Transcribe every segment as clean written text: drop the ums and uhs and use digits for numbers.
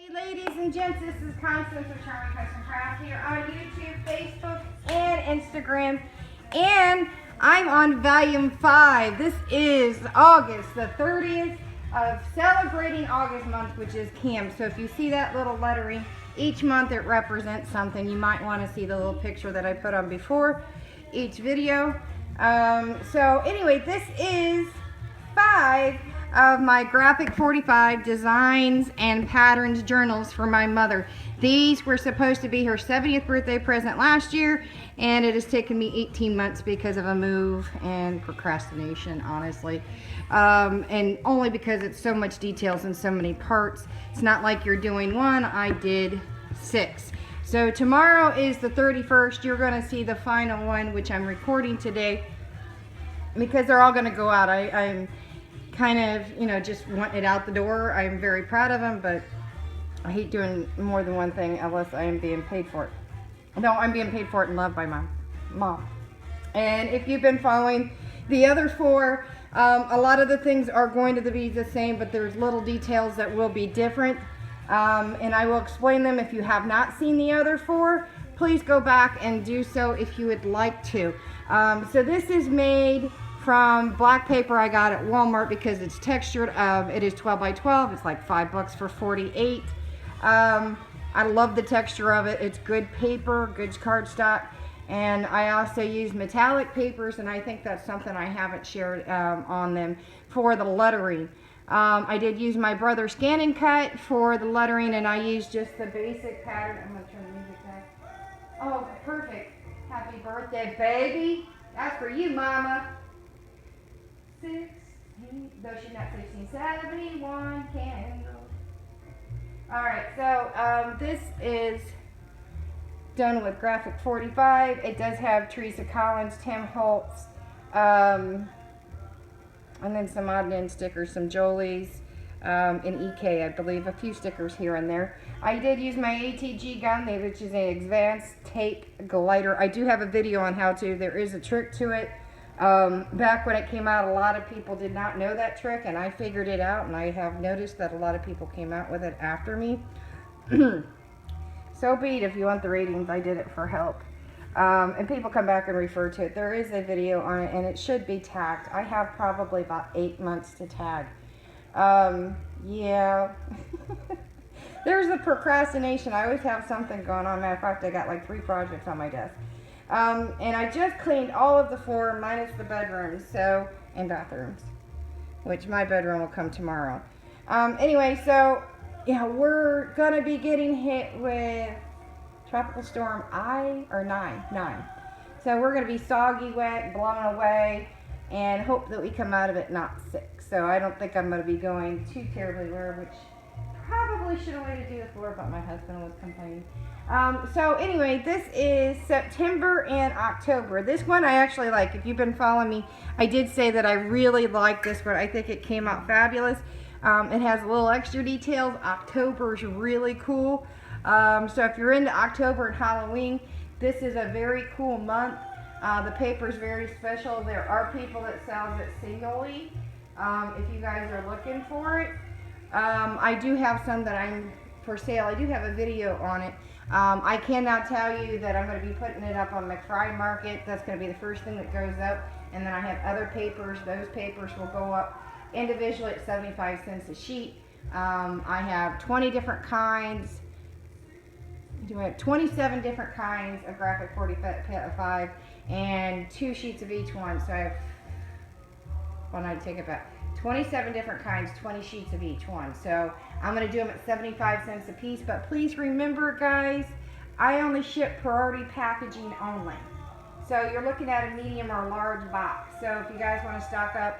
Hey ladies and gents, this is Constance with Charming Custom Craft here on YouTube, Facebook, and Instagram. And I'm on volume 5. This is August, the 30th of celebrating August month, which is CAM. So if you see that little lettering, each month it represents something. You might want to see the little picture that I put on before each video. So anyway, this is 5 of my graphic 45 designs and patterns journals for my mother. These were supposed to be her 70th birthday present last year, and it has taken me 18 months because of a move and procrastination, honestly. And only because it's so much details and so many parts. It's not like you're doing one, I did 6. So tomorrow is the 31st. You're going to see the final one, which I'm recording today, because they're all going to go out. I'm kind of, you know, just want it out the door. I'm very proud of them, but I hate doing more than one thing unless I am being paid for it. No, I'm being paid for it and loved by my mom. And if you've been following the other 4, a lot of the things are going to be the same, but there's little details that will be different. And I will explain them. If you have not seen the other 4, please go back and do so if you would like to. So this is made from black paper I got at Walmart because it's textured. It is 12 by 12. It's like $5 for 48. I love the texture of it. It's good paper, good cardstock. And I also use metallic papers, and I think that's something I haven't shared on them for the lettering. I did use my brother's scan and cut for the lettering, and I used just the basic pattern. I'm going to turn the music back. Oh, perfect. Happy birthday, baby. That's for you, Mama. 16, though she's not 16, 71 candles. Alright, so this is done with graphic 45. It does have Teresa Collins, Tim Holtz, and then some odd end stickers, some Jolie's, and EK, I believe, a few stickers here and there. I did use my ATG gun, which is an advanced tape glider. I do have a video on how to. There is a trick to it. Back when it came out, a lot of people did not know that trick, and I figured it out, and I have noticed that a lot of people came out with it after me. So be it. If you want the ratings, I did it for help. And people come back and refer to it. There is a video on it, and it should be tagged. I have probably about 8 months to tag. Yeah. There's the procrastination. I always have something going on. Matter of fact, I got like 3 projects on my desk. And I just cleaned all of the 4 minus the bedrooms, and bathrooms, which my bedroom will come tomorrow. Anyway, so yeah, we're gonna be getting hit with Tropical Storm 9. So we're gonna be soggy, wet, blown away, and hope that we come out of it not sick. So I don't think I'm gonna be going too terribly rare, which probably should have waited to do before, but my husband was complaining. So anyway, this is September and October. This one I actually like. If you've been following me, I did say that I really like this one. I think it came out fabulous. It has a little extra details. October is really cool. So if you're into October and Halloween, this is a very cool month. The paper is very special. There are people that sell it singly if you guys are looking for it. I do have some that I'm for sale. I do have a video on it. I can now tell you that I'm going to be putting it up on McFry Market. That's going to be the first thing that goes up. And then I have other papers. Those papers will go up individually at 75 cents a sheet. I have 20 different kinds. I have 27 different kinds of graphic 45 and 2 sheets of each one. So I have, well, I take it back. 27 different kinds, 20 sheets of each one. So I'm going to do them at 75 cents a piece. But please remember, guys, I only ship priority packaging only. So you're looking at a medium or large box. So if you guys want to stock up,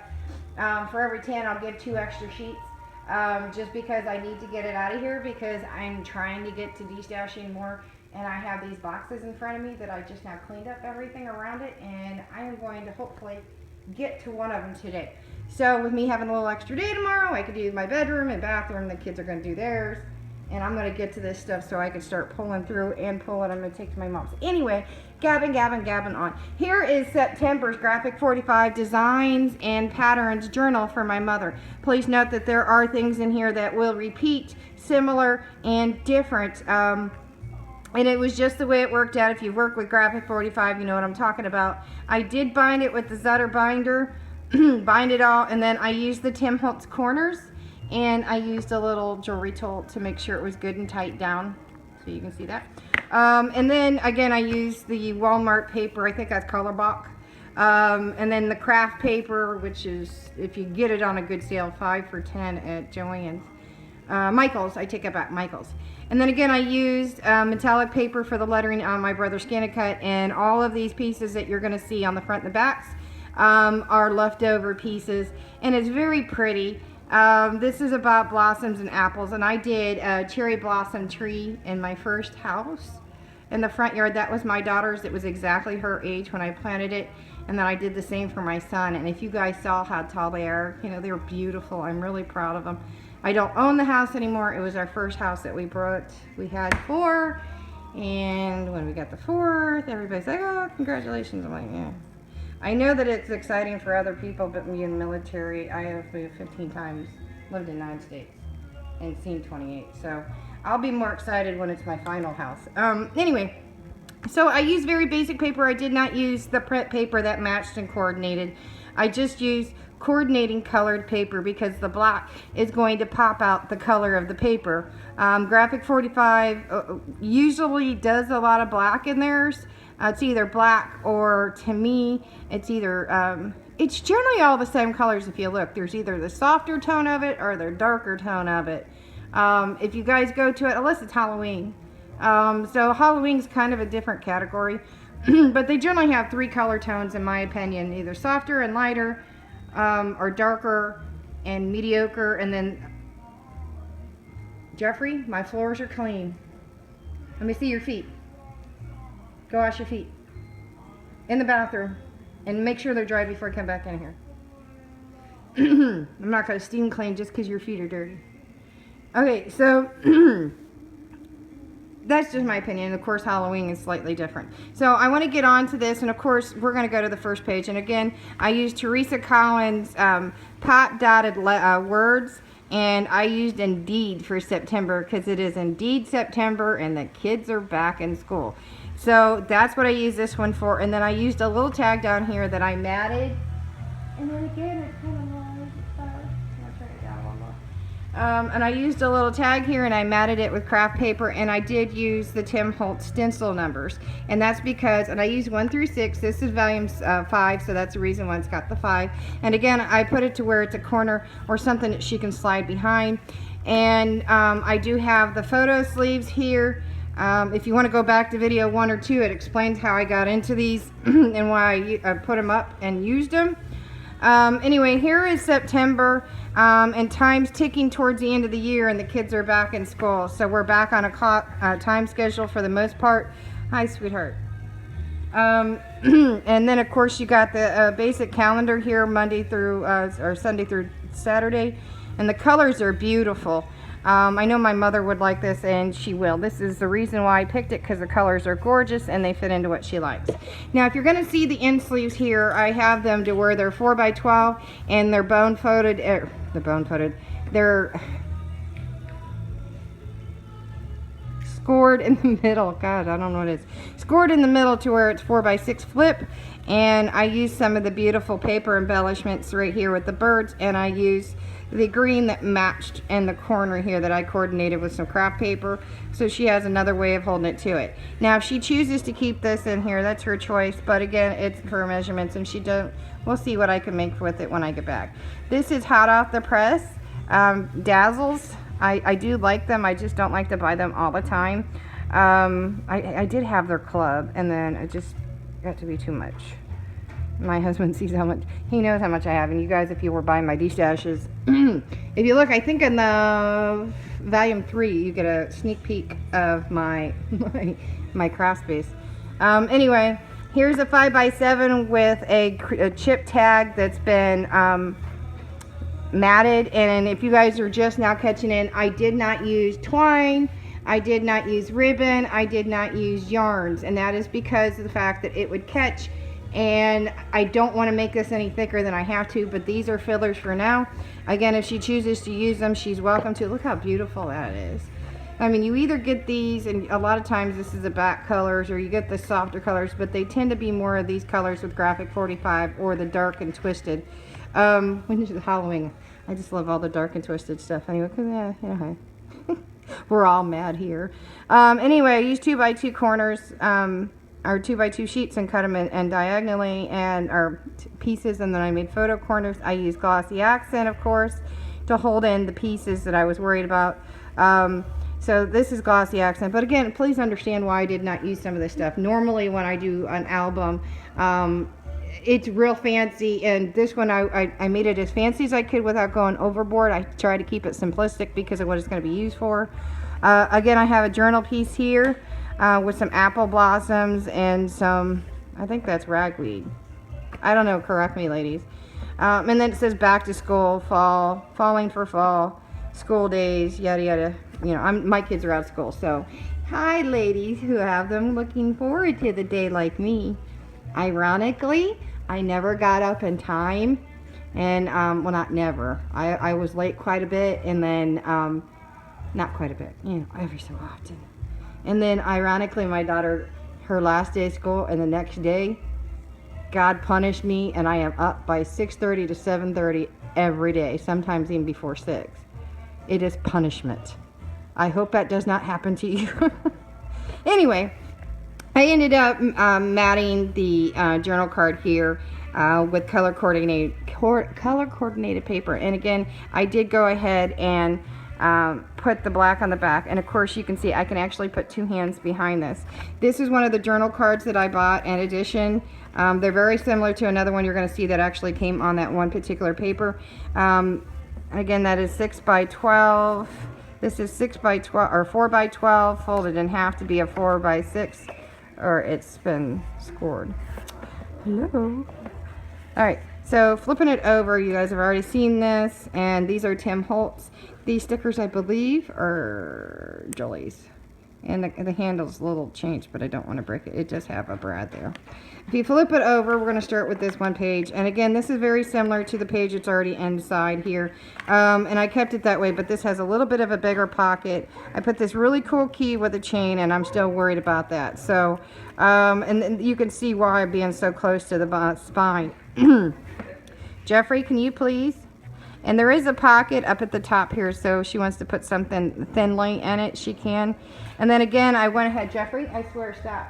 for every 10, I'll give 2 extra sheets. Just because I need to get it out of here, because I'm trying to get to destashing more. And I have these boxes in front of me that I just now cleaned up everything around it. And I am going to hopefully get to one of them today. So with me having a little extra day tomorrow, I could do my bedroom and bathroom. The kids are going to do theirs. And I'm going to get to this stuff so I can start pulling through and pulling. I'm going to take to my mom's. Anyway, gabbing on. Here is September's Graphic 45 Designs and Patterns Journal for my mother. Please note that there are things in here that will repeat, similar, and different. And it was just the way it worked out. If you work with Graphic 45, you know what I'm talking about. I did bind it with the Zutter binder, bind it all, and then I used the Tim Holtz corners, and I used a little jewelry tool to make sure it was good and tight down, so you can see that. And then again, I used the Walmart paper, I think that's Colorbach. And then the craft paper, which is, if you get it on a good sale, 5 for $10 at Joann's. Michael's, I take it back, Michael's. And then again, I used metallic paper for the lettering on my brother's Scan-A-Cut, and all of these pieces that you're going to see on the front and the backs are leftover pieces, and it's very pretty. This is about blossoms and apples, and I did a cherry blossom tree in my first house in the front yard. That was my daughter's. It was exactly her age when I planted it, and then I did the same for my son. And if you guys saw how tall they are, you know, they were beautiful. I'm really proud of them. I don't own the house anymore. It was our first house that we bought. We had 4, and when we got the 4th, everybody's like, oh, congratulations. I'm like, yeah. I know that it's exciting for other people, but me in the military, I have moved 15 times, lived in 9 states, and seen 28. So I'll be more excited when it's my final house. Anyway, so I used very basic paper. I did not use the print paper that matched and coordinated. I just used coordinating colored paper because the black is going to pop out the color of the paper. Graphic 45 usually does a lot of black in theirs. It's either black, or to me, it's either, it's generally all the same colors if you look. There's either the softer tone of it or the darker tone of it. If you guys go to it, unless it's Halloween. So Halloween's kind of a different category. But they generally have 3 color tones in my opinion, either softer and lighter, or darker and mediocre. And then, Jeffrey, my floors are clean. Let me see your feet. Go wash your feet in the bathroom and make sure they're dry before I come back in here. I'm not going to steam clean just because your feet are dirty. Okay, so that's just my opinion. Of course, Halloween is slightly different. So I want to get on to this, and of course, we're going to go to the first page. And again, I used Teresa Collins' pot dotted words, and I used Indeed for September because it is indeed September and the kids are back in school. So that's what I used this one for. And then I used a little tag down here that I matted. And then again, it kind of lies. I'll turn it down one more. And I used a little tag here, and I matted it with craft paper, and I did use the Tim Holtz stencil numbers. And that's because, and I used 1 through 6. This is volume 5, so that's the reason why it's got the 5. And again, I put it to where it's a corner or something that she can slide behind. And I do have the photo sleeves here. If you want to go back to video 1 or 2, it explains how I got into these and why I put them up and used them. Anyway, here is September, and time's ticking towards the end of the year, and the kids are back in school. So we're back on a time schedule for the most part. Hi, sweetheart. And then, of course, you got the basic calendar here, Monday through or Sunday through Saturday, and the colors are beautiful. I know my mother would like this, and she will. This is the reason why I picked it, because the colors are gorgeous and they fit into what she likes. Now, if you're going to see the end sleeves here, I have them to where they're 4x12 and they're they're scored in the middle. God, I don't know what it is. Scored in the middle to where it's 4x6 flip. And I used some of the beautiful paper embellishments right here with the birds, and I used the green that matched in the corner here that I coordinated with some craft paper, so she has another way of holding it to it. Now, if she chooses to keep this in here, that's her choice, but again, it's her measurements, and we'll see what I can make with it when I get back. This is hot off the press, Dazzles. I do like them, I just don't like to buy them all the time. I did have their club, and then it just got to be too much. My husband sees how much, he knows how much I have, and you guys, if you were buying my D-stashes, if you look, I think in the volume 3, you get a sneak peek of my craft space. Anyway, here's a 5x7 with a chip tag that's been matted, and if you guys are just now catching in, I did not use twine. I did not use ribbon. I did not use yarns, and that is because of the fact that it would catch, and I don't want to make this any thicker than I have to, but these are fillers for now. Again, if she chooses to use them, she's welcome to. Look how beautiful that is. I mean, you either get these, and a lot of times this is the back colors, or you get the softer colors, but they tend to be more of these colors with Graphic 45 or the dark and twisted. When is the Halloween? I just love all the dark and twisted stuff anyway, because yeah, we're all mad here. Anyway, I used 2x2 corners, or 2x2 sheets, and cut them in diagonally, or pieces, and then I made photo corners. I used glossy accent, of course, to hold in the pieces that I was worried about. So this is glossy accent, but again, please understand why I did not use some of this stuff. Normally when I do an album, it's real fancy, and this one I made it as fancy as I could without going overboard. I tried to keep it simplistic because of what it's going to be used for. Again, I have a journal piece here with some apple blossoms and some, I think that's ragweed. I don't know, correct me ladies. And then it says back to school, fall, falling for fall, school days, yada yada. You know, my kids are out of school, so hi ladies who have them, looking forward to the day like me. Ironically, I never got up in time, and well, not never. I was late quite a bit, and then not quite a bit, you know, every so often. And then ironically, my daughter, her last day of school, and the next day, God punished me, and I am up by 6:30 to 7:30 every day, sometimes even before 6. It is punishment. I hope that does not happen to you. Anyway, I ended up matting the journal card here with color coordinated paper. And again, I did go ahead and put the black on the back. And of course, you can see I can actually put 2 hands behind this. This is one of the journal cards that I bought in addition. They're very similar to another one you're going to see that actually came on that one particular paper. Again, that is 6x12. This is 6x12 or 4x12 folded in half to be a 4x6, or it's been scored. Hello. All right, so flipping it over, you guys have already seen this, and these are Tim Holtz. These stickers, I believe, are Julie's, and the handle's a little changed, but I don't want to break it. It does have a brad there. If you flip it over, we're going to start with this one page, and again, this is very similar to the page that's already inside here, and I kept it that way, but this has a little bit of a bigger pocket. I put this really cool key with a chain, and I'm still worried about that. So, and then you can see why I'm being so close to the spine. Jeffrey, can you please? And there is a pocket up at the top here, so if she wants to put something thinly in it, she can. And then again, I went ahead, Jeffrey, I swear, stop.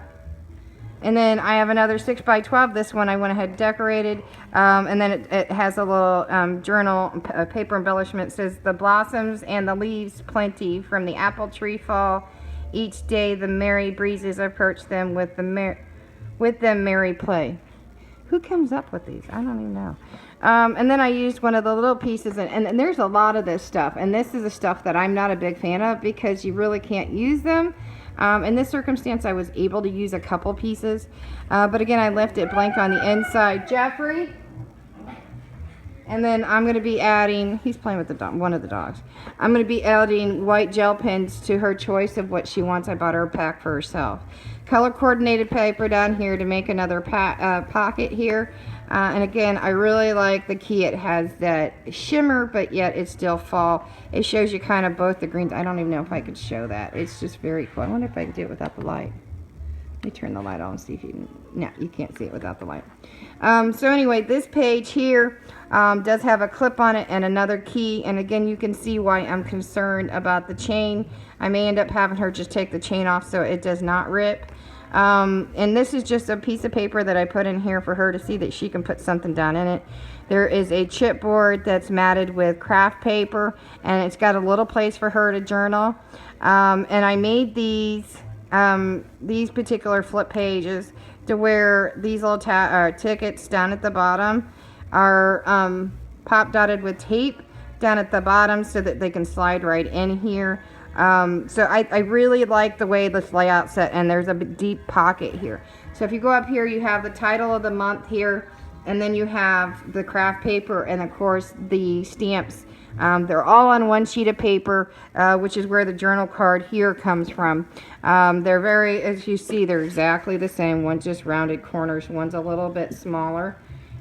And then I have another 6x12. This one I went ahead and decorated. And then it has a little journal paper embellishment. It says, the blossoms and the leaves plenty from the apple tree fall. Each day the merry breezes approach them with them merry play. Who comes up with these? I don't even know. And then I used one of the little pieces, and there's a lot of this stuff, and this is the stuff that I'm not a big fan of because you really can't use them. In this circumstance, I was able to use a couple pieces, but again, I left it blank on the inside. Jeffrey? And then I'm going to be adding, he's playing with the dog, one of the dogs. I'm going to be adding white gel pens to her choice of what she wants. I bought her a pack for herself. Color coordinated paper down here to make another pocket here. And again, I really like the key. It has that shimmer, but yet it's still fall. It shows you kind of both the greens. I don't even know if I could show that. It's just very cool. I wonder if I could do it without the light. Let me turn the light on and see if you can. No, you can't see it without the light. So anyway, this page here does have a clip on it and another key. And again, you can see why I'm concerned about the chain. I may end up having her just take the chain off so it does not rip. And this is just a piece of paper that I put in here for her to see that she can put something down in it. There is a chipboard that's matted with craft paper, and it's got a little place for her to journal. And I made these particular flip pages to where these little tickets down at the bottom are pop dotted with tape down at the bottom so that they can slide right in here. So I really like the way this layout set, and there's a deep pocket here. So if you go up here, you have the title of the month here, and then you have the craft paper, and of course the stamps They're all on one sheet of paper, which is where the journal card here comes from. They're very, as you see, they're exactly the same. One's just rounded corners, one's a little bit smaller,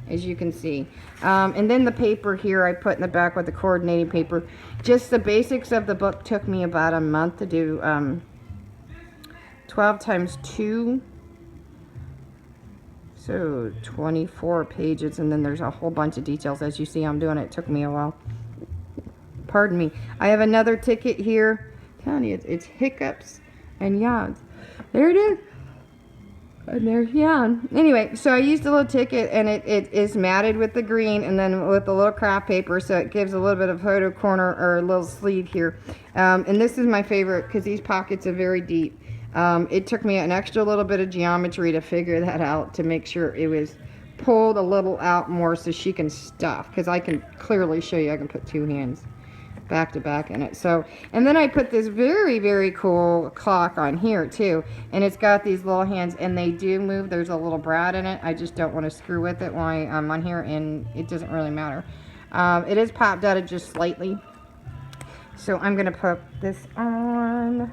as you can see. And then the paper here I put in the back with the coordinating paper. Just the basics of the book took me about a month to do. 12 times 2, so 24 pages, and then there's a whole bunch of details. As you see, I'm doing it. It took me a while. Pardon me. I have another ticket here. I'm telling you, it's hiccups and yawns. There it is. And there's yawn. Anyway, so I used a little ticket, and it is matted with the green and then with a little craft paper, so it gives a little bit of photo corner or a little sleeve here. And this is my favorite because these pockets are very deep. It took me an extra little bit of geometry to figure that out, to make sure it was pulled a little out more so she can stuff, because I can clearly show you I can put 2 hands back to back in it. So, and then I put this very, very cool clock on here too, and it's got these little hands, and they do move. There's a little brad in it. I just don't want to screw with it while I'm on here, and it doesn't really matter. It is pop dotted just slightly, so I'm gonna put this on.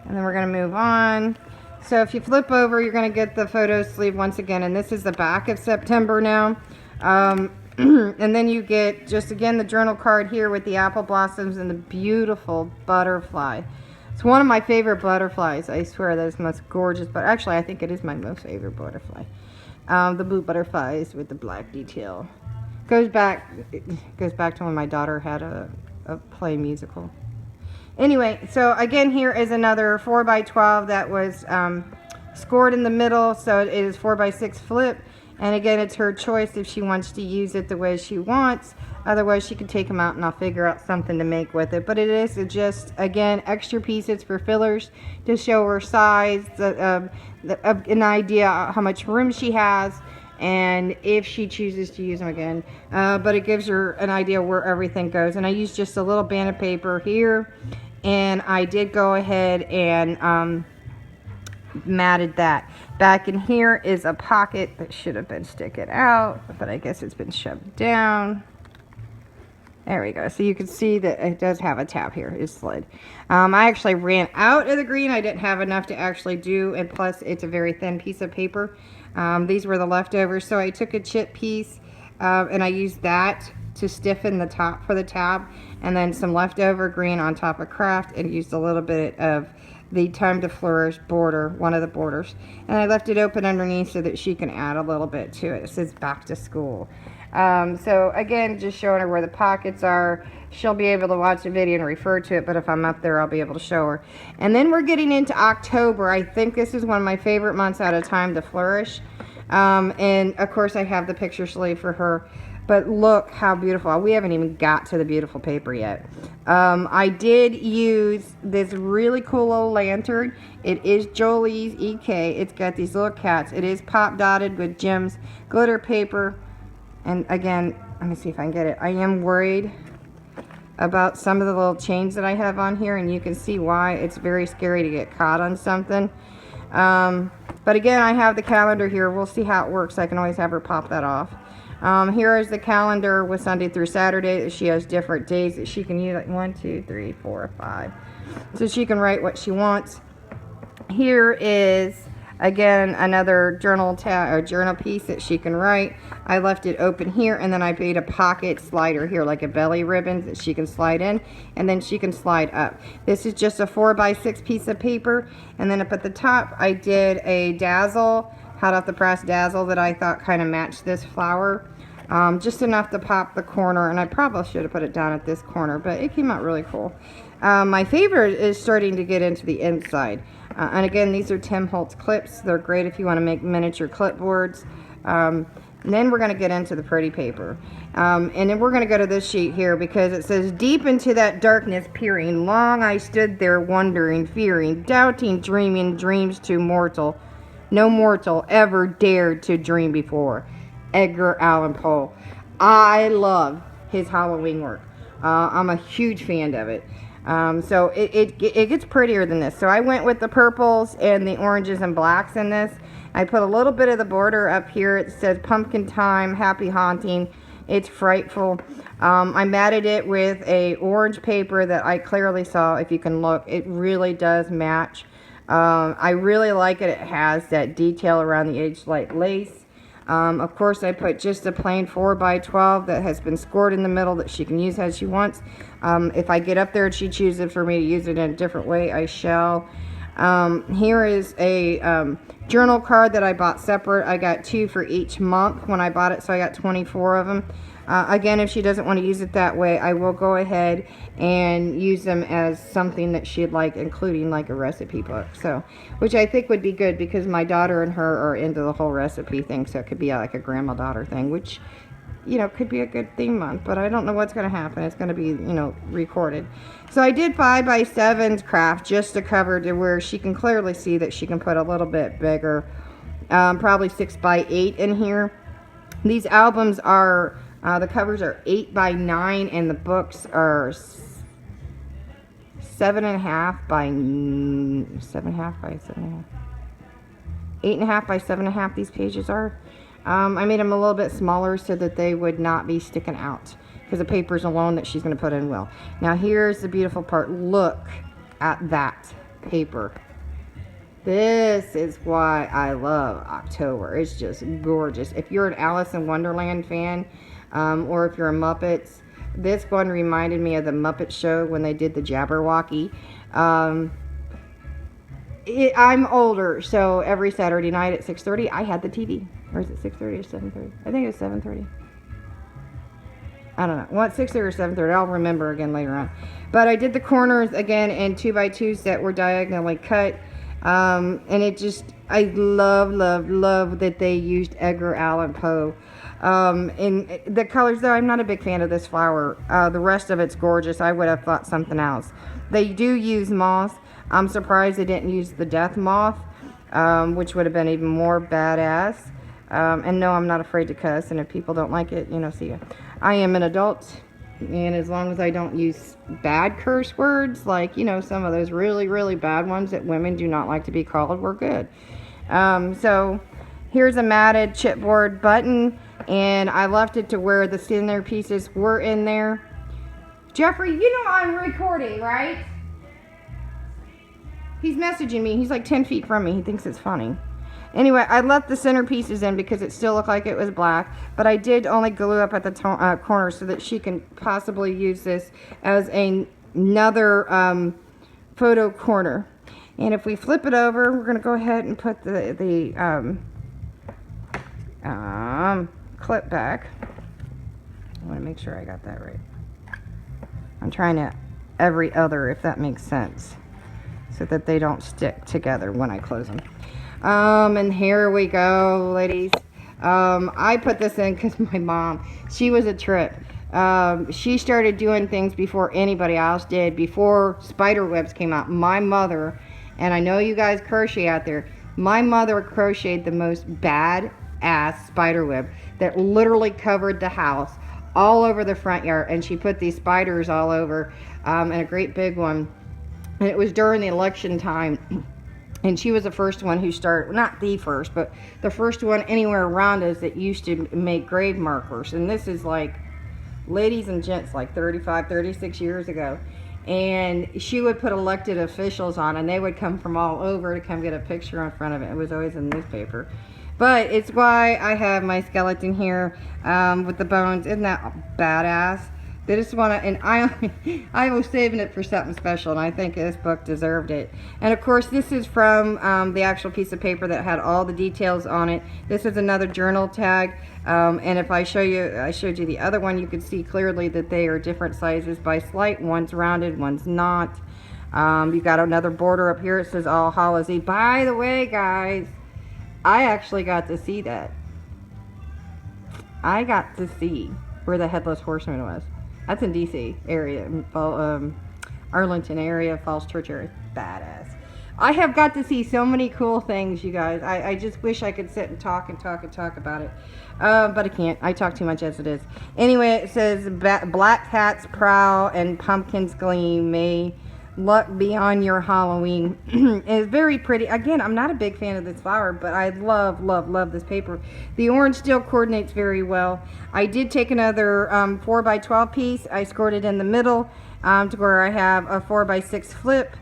And then we're going to move on. So if you flip over, you're going to get the photo sleeve once again. And this is the back of September now. And then you get, just again, the journal card here with the apple blossoms and the beautiful butterfly. It's one of my favorite butterflies. I swear that is the most gorgeous. But actually, I think it is my most favorite butterfly. The blue butterflies with the black detail. It goes back to when my daughter had a play musical. Anyway, so again, here is another 4x12 that was scored in the middle, so it is 4x6 flip. And again, it's her choice if she wants to use it the way she wants. Otherwise, she can take them out and I'll figure out something to make with it. But it is just, again, extra pieces for fillers to show her size, an idea how much room she has, and if she chooses to use them again. But it gives her an idea where everything goes. And I used just a little band of paper here. And I did go ahead and matted that. Back in here is a pocket that should have been sticking out, but I guess it's been shoved down. There we go. So you can see that it does have a tab here. It slid. I actually ran out of the green. I didn't have enough to actually do, and plus it's a very thin piece of paper. These were the leftovers, so I took a chip piece and I used that to stiffen the top for the tab, and then some leftover green on top of craft, and used a little bit of the Time to Flourish border, one of the borders, and I left it open underneath so that she can add a little bit to it. It says back to school. So again, just showing her where the pockets are. She'll be able to watch the video and refer to it, but if I'm up there, I'll be able to show her. And then we're getting into October. I think this is one of my favorite months out of Time to Flourish. And of course I have the picture sleeve for her. But look how beautiful. We haven't even got to the beautiful paper yet. I did use this really cool little lantern. It is Jolie's EK. It's got these little cats. It is pop dotted with gems, glitter paper. And again, let me see if I can get it. I am worried about some of the little chains that I have on here, and you can see why. It's very scary to get caught on something. But again, I have the calendar here. We'll see how it works. I can always have her pop that off. Here is the calendar with Sunday through Saturday. She has different days that she can use, like 1, 2, 3, 4, 5. So she can write what she wants. Here is, again, another journal piece that she can write. I left it open here, and then I made a pocket slider here, like a belly ribbon that she can slide in, and then she can slide up. This is just a 4x6 piece of paper, and then up at the top, I did a dazzle, hot off the press dazzle that I thought kind of matched this flower. Just enough to pop the corner, and I probably should have put it down at this corner, but it came out really cool. My favorite is starting to get into the inside. And again, these are Tim Holtz clips. They're great if you want to make miniature clipboards. And then we're going to get into the pretty paper. And then we're going to go to this sheet here because it says, deep into that darkness peering, long I stood there wondering, fearing, doubting, dreaming dreams too mortal. No mortal ever dared to dream before. Edgar Allan Poe. I love his Halloween work. I'm a huge fan of it. So it gets prettier than this. So I went with the purples and the oranges and blacks in this. I put a little bit of the border up here. It says pumpkin time, happy haunting. It's frightful. I matted it with a orange paper that I clearly saw. If you can look, it really does match. I really like it. It has that detail around the edge like lace. Of course, I put just a plain 4x12 that has been scored in the middle that she can use as she wants. If I get up there and she chooses for me to use it in a different way, I shall. Here is a journal card that I bought separate. I got 2 for each month when I bought it, so I got 24 of them. Again, if she doesn't want to use it that way, I will go ahead and use them as something that she'd like, including like a recipe book. So, which I think would be good because my daughter and her are into the whole recipe thing, so it could be like a grandma-daughter thing, which, you know, could be a good theme month, but I don't know what's going to happen. It's going to be, you know, recorded. So I did 5x7s craft just to cover to where she can clearly see that she can put a little bit bigger, probably 6x8 in here. These albums are, the covers are 8x9 and the books are 7.5 by 7.5 by 7.5. 8.5 by 7.5 these pages are. I made them a little bit smaller so that they would not be sticking out because the papers alone that she's going to put in will. Now here's the beautiful part. Look at that paper. This is why I love October. It's just gorgeous. If you're an Alice in Wonderland fan, or if you're a Muppets, this one reminded me of the Muppet Show when they did the Jabberwocky. I'm older, so every Saturday night at 6:30 I had the TV. Or is it 6:30 or 7:30? I think it was 7:30. I don't know. Well, it's 6:30 or 7:30. I'll remember again later on. But I did the corners again in 2x2s that were diagonally cut. And it just, I love that they used Edgar Allan Poe. In the colors, though, I'm not a big fan of this flower. The rest of it's gorgeous. I would have thought something else. They do use moss. I'm surprised they didn't use the death moth, which would have been even more badass. And no, I'm not afraid to cuss, and if people don't like it, you know, see ya. I am an adult, and as long as I don't use bad curse words, like, you know, some of those really bad ones that women do not like to be called, we're good. So here's a matted chipboard button, and I left it to where the center pieces were in there. Jeffrey, you know I'm recording, right? He's messaging me. He's like 10 feet from me. He thinks it's funny. Anyway, I left the center pieces in because it still looked like it was black, but I did only glue up at the corner so that she can possibly use this as another photo corner. And if we flip it over, we're going to go ahead and put the clip back. I want to make sure I got that right. I'm trying to every other, if that makes sense, so that they don't stick together when I close them. And here we go, ladies. I put this in because my mom, she was a trip. She started doing things before anybody else did, before spider webs came out. My mother, and I know you guys crochet out there, my mother crocheted the most bad-ass spider web that literally covered the house all over the front yard, and she put these spiders all over, and a great big one. And it was during the election time. And she was the first one who started, not the first, but the first one anywhere around us that used to make grave markers. And this is like, ladies and gents, like 35, 36 years ago. And she would put elected officials on, and they would come from all over to come get a picture in front of it. It was always in the newspaper. But it's why I have my skeleton here with the bones. Isn't that badass? They just want to, and I was saving it for something special, and I think this book deserved it. And of course, this is from the actual piece of paper that had all the details on it. This is another journal tag, and if I showed you the other one, you could see clearly that they are different sizes by slight. One's rounded, one's not. You got another border up here. It says All Hallows Eve. By the way, guys, I actually got to see that. I got to see where the Headless Horseman was. That's in D.C. area, Arlington area, Falls Church area. Badass. I have got to see so many cool things, you guys. I just wish I could sit and talk about it. But I can't. I talk too much as it is. Anyway, it says black cats prowl and pumpkins gleam. May luck be on your Halloween. It's very pretty. Again, I'm not a big fan of this flower, but I love, love, love this paper. The orange still coordinates very well. I did take another 4x12 piece. I scored it in the middle to where I have a 4x6 flip.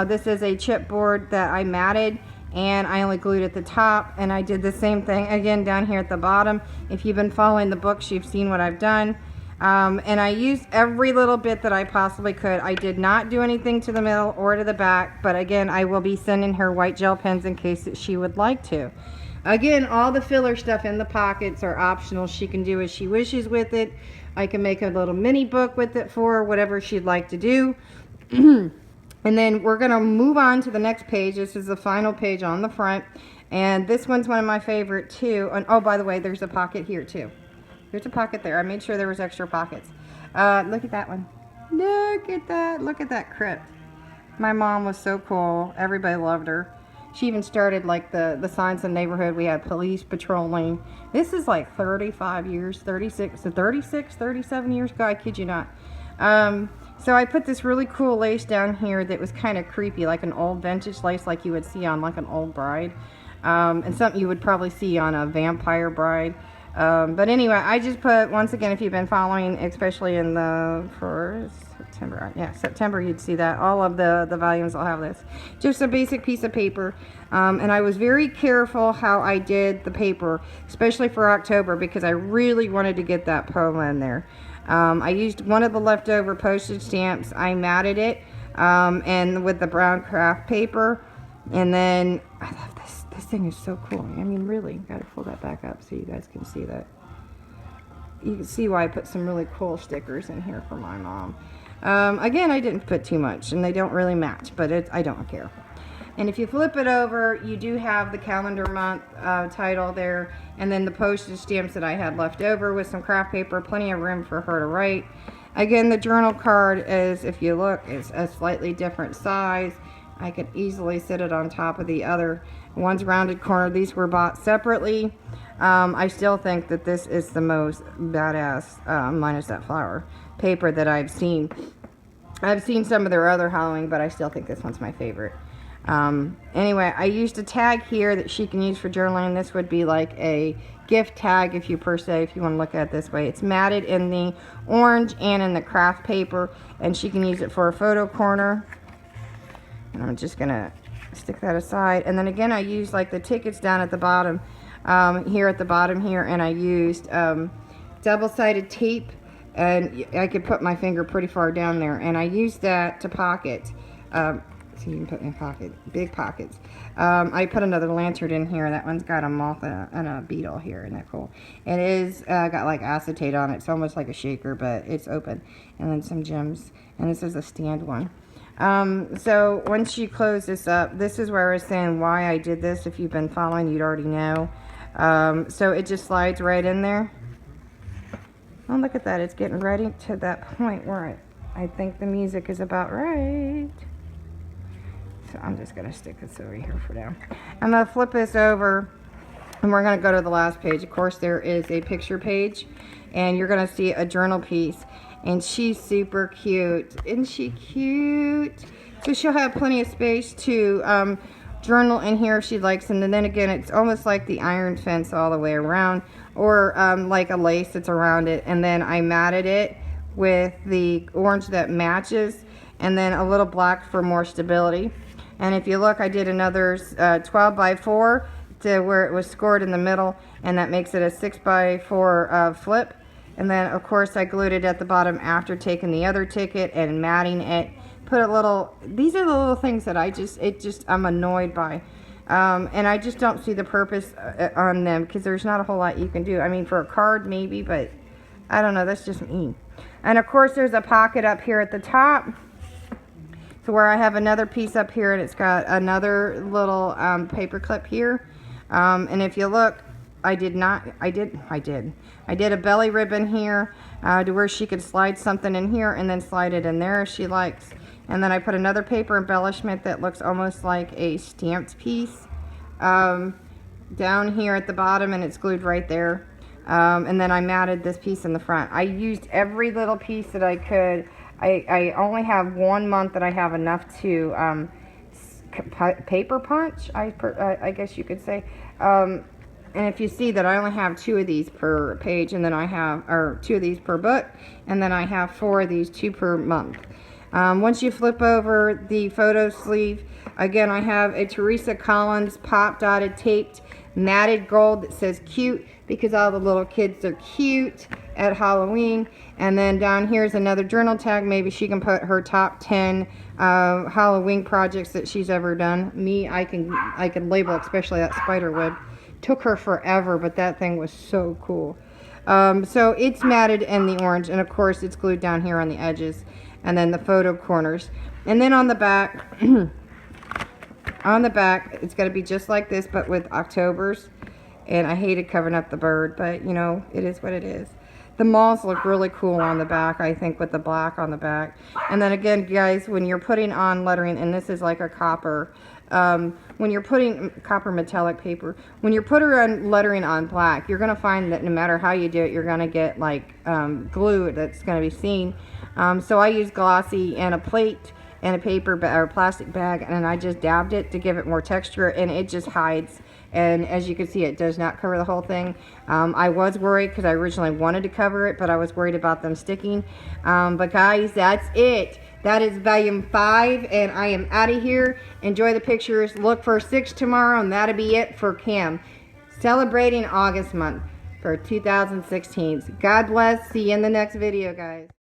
This is a chipboard that I matted, and I only glued at the top, and I did the same thing again down here at the bottom. If you've been following the books, you've seen what I've done. And I used every little bit that I possibly could. I did not do anything to the middle or to the back, but again, I will be sending her white gel pens in case that she would like to. Again, all the filler stuff in the pockets are optional. She can do as she wishes with it. I can make a little mini book with it for her, whatever she'd like to do. And then we're going to move on to the next page. This is the final page on the front. And this one's one of my favorite too. And oh, by the way, there's a pocket here too. There's a pocket there. I made sure there was extra pockets. Look at that one. Look at that. Look at that crypt. My mom was so cool. Everybody loved her. She even started like the signs in the neighborhood. We had police patrolling. This is like 35 years, 36, 37 years ago. I kid you not. So I put this really cool lace down here that was kind of creepy, like an old vintage lace like you would see on like an old bride. And something you would probably see on a vampire bride. But anyway, I just put, once again, if you've been following, especially in the, for September, yeah, September, you'd see that. All of the volumes will have this. Just a basic piece of paper. And I was very careful how I did the paper, especially for October, because I really wanted to get that promo in there. I used one of the leftover postage stamps. I matted it, and with the brown craft paper. And then, I love this. This thing is so cool. I mean, really, got to pull that back up so you guys can see that. You can see why I put some really cool stickers in here for my mom. Again, I didn't put too much, and they don't really match, but I don't care. And if you flip it over, you do have the calendar month title there, and then the postage stamps that I had left over with some craft paper, plenty of room for her to write. Again, the journal card is, if you look, is a slightly different size. I could easily sit it on top of the other one's rounded corner. These were bought separately. I still think that this is the most badass, minus that flower, paper that I've seen. I've seen some of their other Halloween, but I still think this one's my favorite. Anyway, I used a tag here that she can use for journaling. This would be like a gift tag, if you per se, if you want to look at it this way. It's matted in the orange and in the craft paper, and she can use it for a photo corner. And I'm just gonna stick that aside. And then again, I used like the tickets down at the bottom, here at the bottom here, and I used double-sided tape, and I could put my finger pretty far down there, and I used that to pocket. So you can put in pocket, big pockets. I put another lantern in here. That one's got a moth and a beetle here. Isn't that cool? It is got like acetate on it. It's almost like a shaker, but it's open. And then some gems. And this is a stand one. So once you close this up, this is where I was saying why I did this. If you've been following, you'd already know. So it just slides right in there. Oh, look at that. It's getting ready to that point where I think the music is about right. So I'm just going to stick this over here for now. I'm going to flip this over, and we're going to go to the last page. Of course, there is a picture page, and you're going to see a journal piece. And she's super cute. Isn't she cute? So she'll have plenty of space to journal in here if she likes. And then again, it's almost like the iron fence all the way around, or like a lace that's around it. And then I matted it with the orange that matches, and then a little black for more stability. And if you look, I did another 12 by 4 to where it was scored in the middle, and that makes it a 6 by 4 flip. And then, of course, I glued it at the bottom after taking the other ticket and matting it. Put a little, these are the little things that I'm annoyed by. And I just don't see the purpose on them, because there's not a whole lot you can do. I mean, for a card maybe, but I don't know, that's just me. And of course, there's a pocket up here at the top. So where I have another piece up here, and it's got another little paper clip here. And if you look, I did a belly ribbon here to where she could slide something in here and then slide it in there if she likes. And then I put another paper embellishment that looks almost like a stamped piece down here at the bottom, and it's glued right there. And then I matted this piece in the front. I used every little piece that I could. I only have 1 month that I have enough to paper punch, I guess you could say. And if you see that I only have 2 of these per page, and then I have, or 2 of these per book, and then I have 4 of these, 2 per month. Once you flip over the photo sleeve, again, I have a Teresa Collins pop dotted taped matted gold that says cute, because all the little kids are cute at Halloween. And then down here is another journal tag. Maybe she can put her top 10 Halloween projects that she's ever done. Me, I can label, especially that spider web. Took her forever, but that thing was so cool. So it's matted in the orange, and of course it's glued down here on the edges, and then the photo corners. And then on the back, it's going to be just like this, but with Octobers. And I hated covering up the bird, but you know, it is what it is. The malls look really cool on the back, I think, with the black on the back. And then again, guys, when you're putting on lettering, and this is like a copper, when you're putting copper metallic paper, when you're putting on lettering on black, you're going to find that no matter how you do it, you're going to get like glue that's going to be seen. So I use glossy and a plate and a paper or plastic bag, and I just dabbed it to give it more texture, and it just hides. And as you can see, it does not cover the whole thing. I was worried because I originally wanted to cover it, but I was worried about them sticking. But guys, that's it. That is volume 5, and I am out of here. Enjoy the pictures. Look for 6 tomorrow, and that'll be it for Cam. Celebrating August month for 2016. God bless. See you in the next video, guys.